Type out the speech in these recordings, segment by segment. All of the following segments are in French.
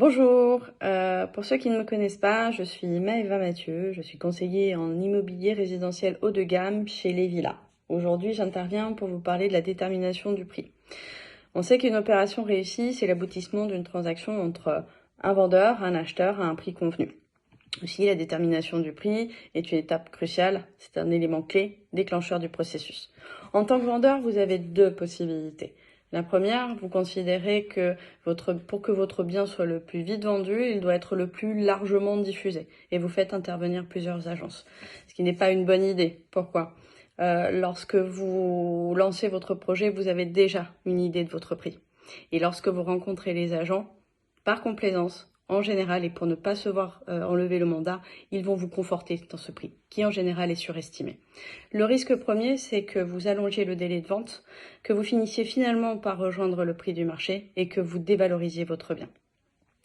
Bonjour, pour ceux qui ne me connaissent pas, je suis Maëva Mathieu, je suis conseillère en immobilier résidentiel haut de gamme chez Les Villas. Aujourd'hui, j'interviens pour vous parler de la détermination du prix. On sait qu'une opération réussie, c'est l'aboutissement d'une transaction entre un vendeur, un acheteur à un prix convenu. Aussi, la détermination du prix est une étape cruciale, c'est un élément clé, déclencheur du processus. En tant que vendeur, vous avez deux possibilités. La première, vous considérez que pour que votre bien soit le plus vite vendu, il doit être le plus largement diffusé. Et vous faites intervenir plusieurs agences. Ce qui n'est pas une bonne idée. Pourquoi ? Lorsque vous lancez votre projet, vous avez déjà une idée de votre prix. Et lorsque vous rencontrez les agents, par complaisance, en général, et pour ne pas se voir enlever le mandat, ils vont vous conforter dans ce prix, qui en général est surestimé. Le risque premier, c'est que vous allongiez le délai de vente, que vous finissiez finalement par rejoindre le prix du marché et que vous dévalorisiez votre bien.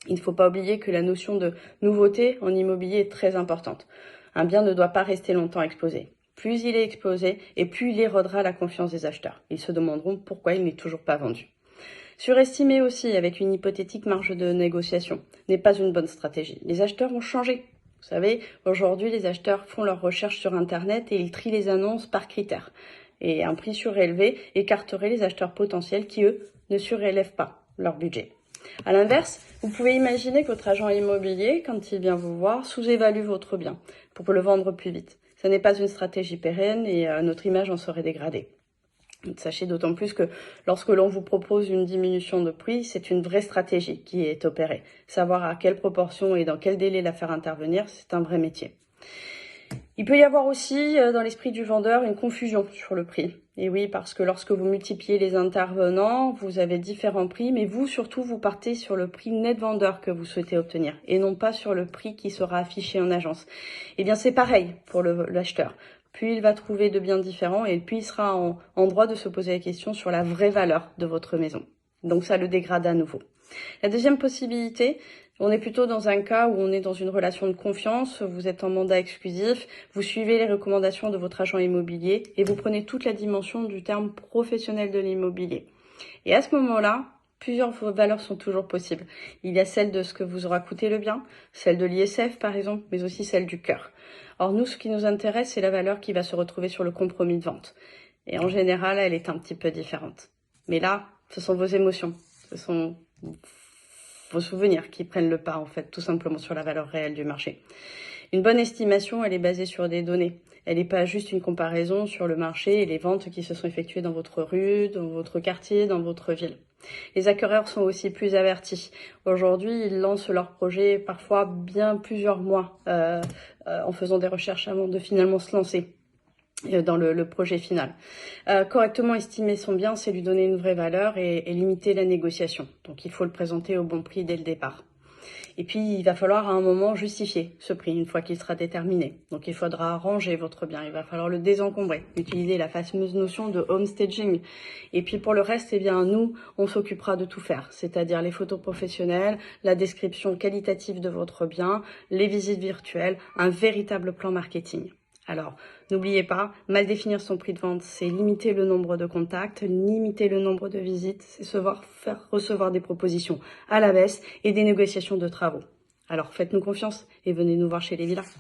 Il ne faut pas oublier que la notion de nouveauté en immobilier est très importante. Un bien ne doit pas rester longtemps exposé. Plus il est exposé, et plus il érodera la confiance des acheteurs. Ils se demanderont pourquoi il n'est toujours pas vendu. Surestimer aussi avec une hypothétique marge de négociation n'est pas une bonne stratégie. Les acheteurs ont changé. Vous savez, aujourd'hui, les acheteurs font leurs recherches sur Internet et ils trient les annonces par critères. Et un prix surélevé écarterait les acheteurs potentiels qui, eux, ne surélèvent pas leur budget. À l'inverse, vous pouvez imaginer que votre agent immobilier, quand il vient vous voir, sous-évalue votre bien pour le vendre plus vite. Ce n'est pas une stratégie pérenne et notre image en serait dégradée. Sachez d'autant plus que lorsque l'on vous propose une diminution de prix, c'est une vraie stratégie qui est opérée. Savoir à quelle proportion et dans quel délai la faire intervenir, c'est un vrai métier. Il peut y avoir aussi dans l'esprit du vendeur une confusion sur le prix. Et oui, parce que lorsque vous multipliez les intervenants, vous avez différents prix, mais vous surtout, vous partez sur le prix net vendeur que vous souhaitez obtenir et non pas sur le prix qui sera affiché en agence. Eh bien, c'est pareil pour l'acheteur. Puis il va trouver de biens différents et puis il sera en droit de se poser la question sur la vraie valeur de votre maison. Donc ça le dégrade à nouveau. La deuxième possibilité, on est plutôt dans un cas où on est dans une relation de confiance, vous êtes en mandat exclusif, vous suivez les recommandations de votre agent immobilier et vous prenez toute la dimension du terme professionnel de l'immobilier. Et à ce moment-là, plusieurs valeurs sont toujours possibles. Il y a celle de ce que vous aura coûté le bien, celle de l'ISF par exemple, mais aussi celle du cœur. Or nous, ce qui nous intéresse, c'est la valeur qui va se retrouver sur le compromis de vente. Et en général, elle est un petit peu différente. Mais là, ce sont vos émotions, ce sont vos souvenirs qui prennent le pas, en fait, tout simplement sur la valeur réelle du marché. Une bonne estimation, elle est basée sur des données. Elle n'est pas juste une comparaison sur le marché et les ventes qui se sont effectuées dans votre rue, dans votre quartier, dans votre ville. Les acquéreurs sont aussi plus avertis. Aujourd'hui, ils lancent leurs projets parfois bien plusieurs mois en faisant des recherches avant de finalement se lancer dans le projet final. Correctement estimer son bien, c'est lui donner une vraie valeur et limiter la négociation. Donc il faut le présenter au bon prix dès le départ. Et puis, il va falloir à un moment justifier ce prix une fois qu'il sera déterminé. Donc, il faudra ranger votre bien, il va falloir le désencombrer, utiliser la fameuse notion de home staging. Et puis, pour le reste, eh bien, nous, on s'occupera de tout faire, c'est-à-dire les photos professionnelles, la description qualitative de votre bien, les visites virtuelles, un véritable plan marketing. Alors, n'oubliez pas, mal définir son prix de vente, c'est limiter le nombre de contacts, limiter le nombre de visites, c'est faire recevoir des propositions à la baisse et des négociations de travaux. Alors, faites-nous confiance et venez nous voir chez Les Villas.